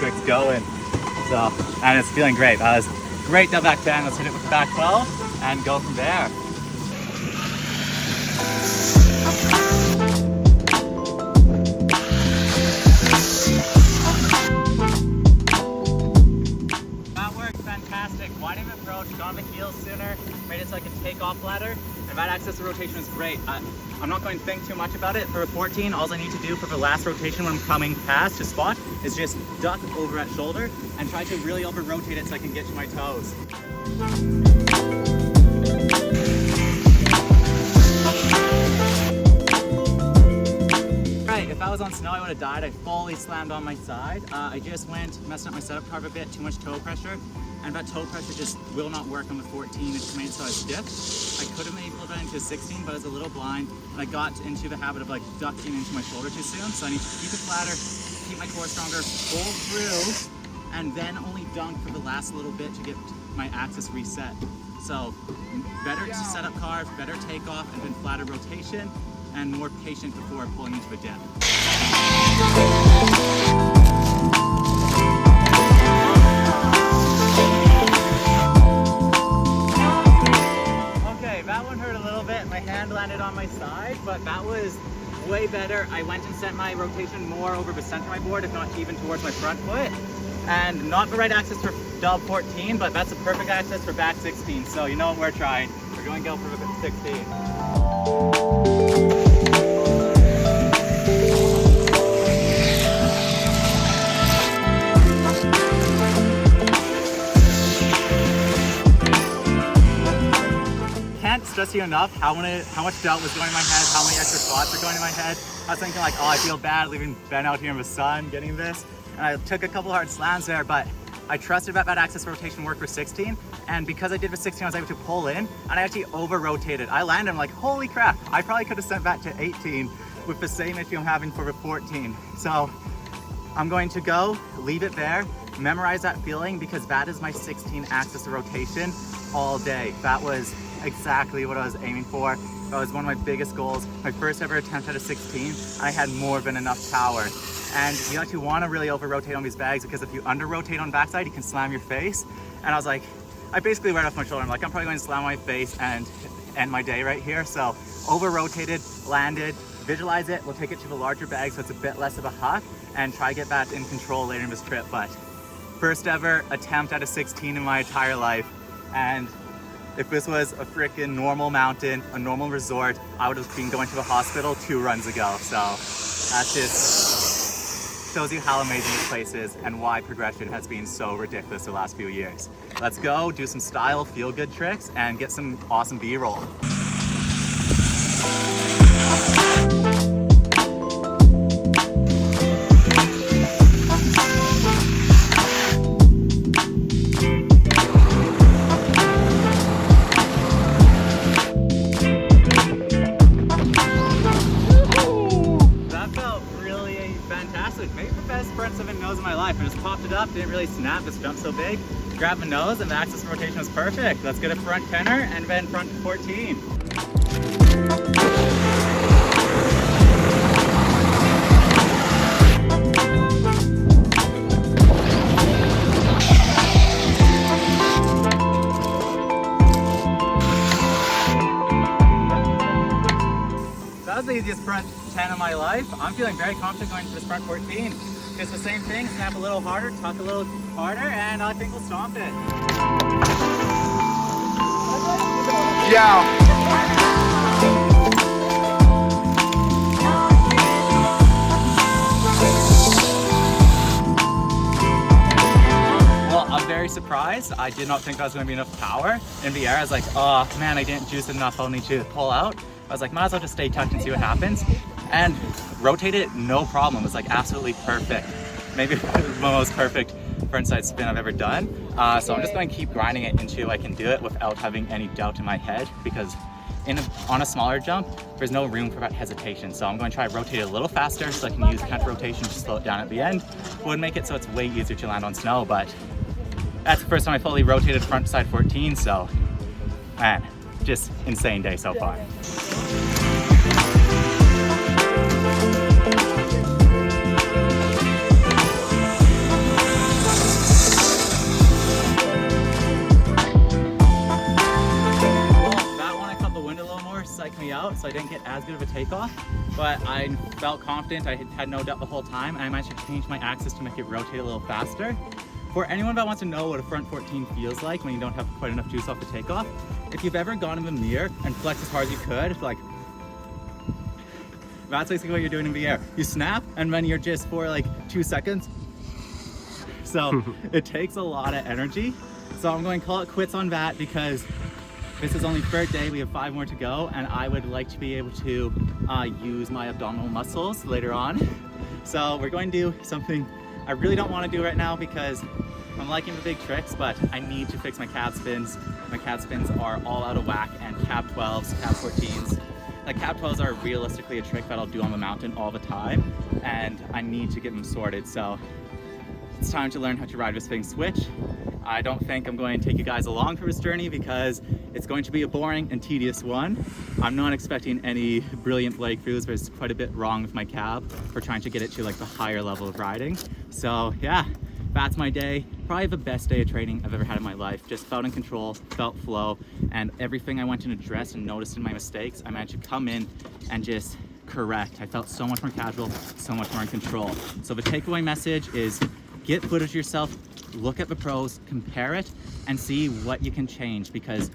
tricks going. So, and it's feeling great. That was great dub back 10. Let's hit it with the back 12 and go from there. That worked fantastic. Wide hip approach, got on the heels sooner, made it so I could take off ladder, and that access to rotation is great. I'm not going to think too much about it. For a 14, all I need to do for the last rotation when I'm coming past to spot is just duck over at shoulder and try to really over rotate it so I can get to my toes. Right, if I was on snow, I would have died. I fully slammed on my side. I just messed up my setup carve a bit, too much toe pressure. And that toe pressure just will not work on the 14. It just made it so I was stiff. I could have maybe pulled that into a 16, but I was a little blind. And I got into the habit of like ducking into my shoulder too soon. So I need to keep it flatter, keep my core stronger, pull through, and then only dunk for the last little bit to get my axis reset. So better to set up carve, better takeoff, and then flatter rotation, and more patient before pulling into the dip. That one hurt a little bit. My hand landed on my side, but that was way better. I went and sent my rotation more over the center of my board, if not even towards my front foot. And not the right axis for dub 14, but that's a perfect axis for back 16. So you know what we're trying. We're going to go for the 16. Stress you enough how much doubt was going in my head, how many extra thoughts were going in my head. I was thinking like, oh, I feel bad leaving Ben out here in the sun, getting this. And I took a couple hard slams there, but I trusted that axis rotation worked for 16. And because I did the 16, I was able to pull in, and I actually over-rotated. I landed, I'm like, holy crap, I probably could have sent that to 18 with the same issue I'm having for the 14. So I'm going to go, leave it there, memorize that feeling, because that is my 16 axis of rotation all day. That was exactly what I was aiming for. That was one of my biggest goals. My first ever attempt at a 16, I had more than enough power. And you actually want to really over rotate on these bags, because if you under rotate on backside, you can slam your face. And I was like, I basically right off my shoulder, I'm like, I'm probably going to slam my face and end my day right here. So over rotated, landed, visualize it. We'll take it to the larger bag so it's a bit less of a huck, and try to get that in control later in this trip. But first ever attempt at a 16 in my entire life. And if this was a freaking normal mountain, a normal resort, I would have been going to the hospital 2 runs ago. So that just shows you how amazing this place is and why progression has been so ridiculous the last few years. Let's go do some style, feel good tricks, and get some awesome B-roll. I just popped it up, didn't really snap, this jumped so big. Grabbed the nose and the axis rotation was perfect. Let's get a front 10er and then front 14. That was the easiest front 10 of my life. I'm feeling very confident going to this front 14. It's the same thing, snap a little harder, tuck a little harder, and I think we'll stomp it. Yeah. Well, I'm very surprised. I did not think there was going to be enough power in the air. I was like, oh man, I didn't juice it enough, I'll need to pull out. I was like, might as well just stay tucked and see what happens. And rotate it, no problem. It was like absolutely perfect. Maybe the most perfect frontside spin I've ever done. So I'm just going to keep grinding it until I can do it without having any doubt in my head, because on a smaller jump, there's no room for that hesitation. So I'm going to try to rotate it a little faster so I can use counter rotation to slow it down at the end. Would make it so it's way easier to land on snow, but that's the first time I fully rotated frontside 14, so man, just insane day so far. so I didn't get as good of a takeoff, but I felt confident. I had no doubt the whole time, and I managed to change my axis to make it rotate a little faster. For anyone that wants to know what a front 14 feels like when you don't have quite enough juice off the takeoff, if you've ever gone in the mirror and flexed as hard as you could, like, that's basically what you're doing in the air. You snap, and then you're just for like 2 seconds. So it takes a lot of energy. So I'm going to call it quits on that because this is only third day. We have 5 more to go, and I would like to be able to use my abdominal muscles later on. So we're going to do something I really don't want to do right now because I'm liking the big tricks, but I need to fix my cab spins. My cab spins are all out of whack, and cab 12s, cab 14s. Like cab 12s are realistically a trick that I'll do on the mountain all the time, and I need to get them sorted. So it's time to learn how to ride this thing switch. I don't think I'm going to take you guys along for this journey because it's going to be a boring and tedious one. I'm not expecting any brilliant breakthroughs. There's quite a bit wrong with my cab for trying to get it to like the higher level of riding. So yeah, that's my day. Probably the best day of training I've ever had in my life. Just felt in control, felt flow, and everything I went and addressed and noticed in my mistakes, I managed to come in and just correct. I felt so much more casual, so much more in control. So the takeaway message is get footage of yourself, look at the pros, compare it, and see what you can change, because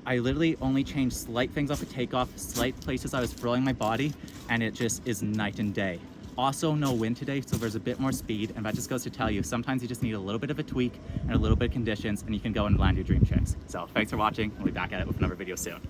I literally only changed slight things off the takeoff, slight places I was throwing my body, and it just is night and day. Also, no wind today, so there's a bit more speed, and that just goes to tell you, sometimes you just need a little bit of a tweak and a little bit of conditions, and you can go and land your dream tricks. So thanks for watching. We'll be back at it with another video soon.